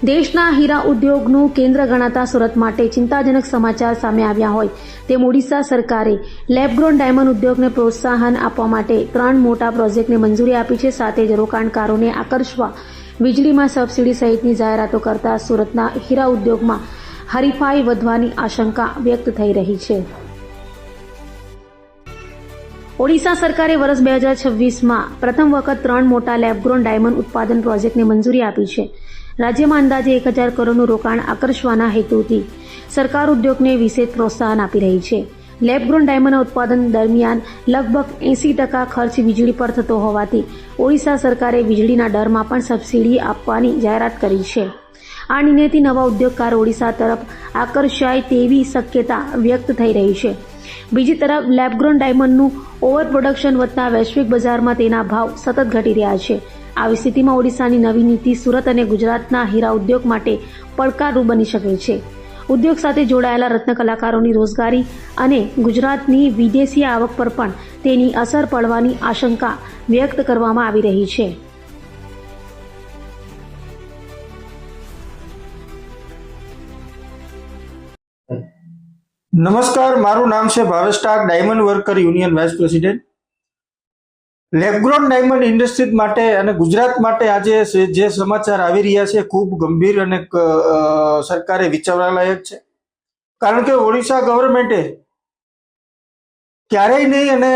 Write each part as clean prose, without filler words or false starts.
દેશના હીરા ઉદ્યોગનું કેન્દ્ર ગણાતા સુરત માટે ચિંતાજનક સમાચાર સામે આવ્યા હોય તેમ ઓડિશા સરકારે લેબગ્રોન ડાયમંડ ઉદ્યોગને પ્રોત્સાહન આપવા માટે 3 મોટા પ્રોજેક્ટને મંજૂરી આપી છે। સાથે જ રોકાણકારોને આકર્ષવા વીજળીમાં સબસિડી સહિતની જાહેરાતો કરતા સુરતના હીરા ઉદ્યોગમાં હરીફાઈ વધવાની આશંકા વ્યક્ત થઈ રહી છે। ઓડિશા સરકારે વર્ષ 2026માં પ્રથમ વખત 3 મોટા લેબગ્રોન ડાયમંડ ઉત્પાદન પ્રોજેક્ટને મંજૂરી આપી છે। રાજ્યમાં અંદાજે 1000 કરોડનું રોકાણ આકર્ષવાના હેતુથી સરકાર ઉદ્યોગને વિશેષ પ્રોત્સાહન આપી રહી છે। લેબગ્રોન ડાયમંડના ઉત્પાદન દરમિયાન લગભગ 80% ખર્ચ વીજળી પર થતો હોવાથી ઓડિશા સરકારે વીજળીના દરમાં પણ સબસિડી આપવાની જાહેરાત કરી છે। આ નિર્ણયથી નવા ઉદ્યોગકારો ઓડિશા તરફ આકર્ષાય તેવી શક્યતા વ્યક્ત થઈ રહી છે। બીજી તરફ લેબગ્રોન ડાયમંડનું ઓવર પ્રોડક્શન વધતા વૈશ્વિક બજારમાં તેના ભાવ સતત ઘટી રહ્યા છે। આવી સ્થિતિમાં ઓડિશાની નવી નીતિ સુરત અને ગુજરાતના હીરા ઉદ્યોગ માટે પડકારરૂપ બની શકે છે। ઉદ્યોગ સાથે જોડાયેલા રત્ન કલાકારોની રોજગારી અને ગુજરાતની વિદેશી આવક પર પણ તેની અસર પડવાની આશંકા વ્યક્ત કરવામાં આવી રહી છે। નમસ્કાર, મારું નામ છે Bhavesh Tak, diamond worker union vice president. Lab grown diamond industry માટે અને ગુજરાત માટે આજે જે સમાચાર આવી રહ્યા છે ખૂબ ગંભીર અને સરકારે વિચારવા લાયક છે। કારણ કે ઓડિશા ગવર્મેન્ટે ક્યારેય નહીં અને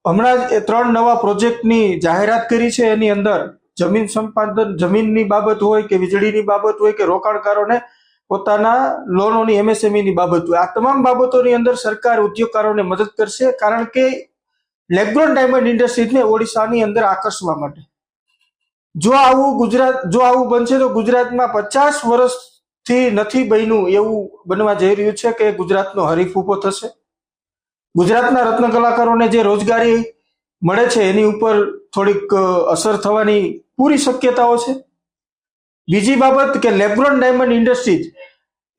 હમણાં જ 3 નવા પ્રોજેક્ટની જાહેરાત કરી છે। એની અંદર જમીન સંપાદન, જમીનની બાબત હોય કે વીજળીની બાબત હોય કે રોકાણકારોને પોતાના લોનોની MSMEની બાબત હોય, આ તમામ બાબતોની અંદર સરકાર ઉદ્યોગકારોને મદદ કરશે। કારણ કે લેબગ્રોન ડાયમંડ ઇન્ડસ્ટ્રીઝને ઓડિશાની અંદર આકર્ષવા માટે જો આવું બનશે તો ગુજરાતમાં 50 વર્ષથી નથી બન્યું એવું બનવા જઈ રહ્યું છે કે ગુજરાતનો હરીફ ઉભો થશે। ગુજરાતના રત્ન કલાકારોને જે રોજગારી મળે છે એની ઉપર થોડીક અસર થવાની પૂરી શક્યતાઓ છે। બીજી બાબત કે લેબગ્રોન ડાયમંડ ઇન્ડસ્ટ્રીઝ,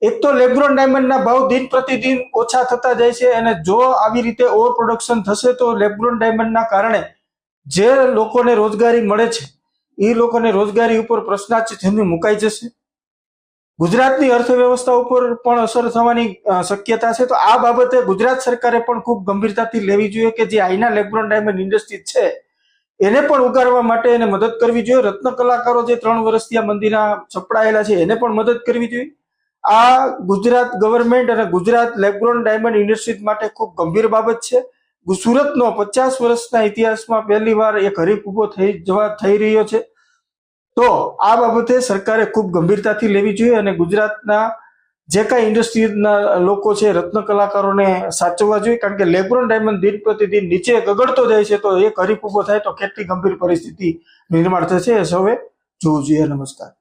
એક તો લેબગ્રોન ડાયમંડના ભાવ દિન પ્રતિદિન ઓછા થતા જાય છે અને જો આવી રીતે ઓવર પ્રોડક્શન થશે તો લેબગ્રોન ડાયમંડના કારણે જે લોકોને રોજગારી મળે છે એ લોકોને રોજગારી ઉપર પ્રશ્નાર્થ મુકાઈ જશે। ગુજરાતની અર્થવ્યવસ્થા ઉપર પણ અસર થવાની શક્યતા છે। તો આ બાબતે ગુજરાત સરકારે પણ ખૂબ ગંભીરતાથી લેવી જોઈએ કે જે અહીંના લેબગ્રોન ડાયમંડ ઇન્ડસ્ટ્રી છે એને પણ ઉગારવા માટે એને મદદ કરવી જોઈએ। રત્ન કલાકારો જે 3 વર્ષથી આ મંદીના સપડાયેલા છે એને પણ મદદ કરવી જોઈએ। આ ગુજરાત ગવર્મેન્ટ અને ગુજરાત લેબગ્રોન ડાયમંડ ઇન્ડસ્ટ્રીઝ માટે ખૂબ ગંભીર બાબત છે। સુરતનો 50 વર્ષના ઇતિહાસમાં પહેલી વાર એક હરીફ ઉભો થઈ રહ્યો છે। તો આ બાબતે સરકારે ખૂબ ગંભીરતાથી લેવી જોઈએ અને ગુજરાતના જે કાંઈ ઇન્ડસ્ટ્રીના લોકો છે, રત્ન કલાકારોને સાચવવા જોઈએ। કારણ કે લેબગ્રોન ડાયમંડ દિન પ્રતિદિન નીચે ગગડતો જાય છે તો એક હરીફ ઉભો થાય તો કેટલી ગંભીર પરિસ્થિતિ નિર્માણ થશે એ સૌએ જોવું જોઈએ। નમસ્કાર।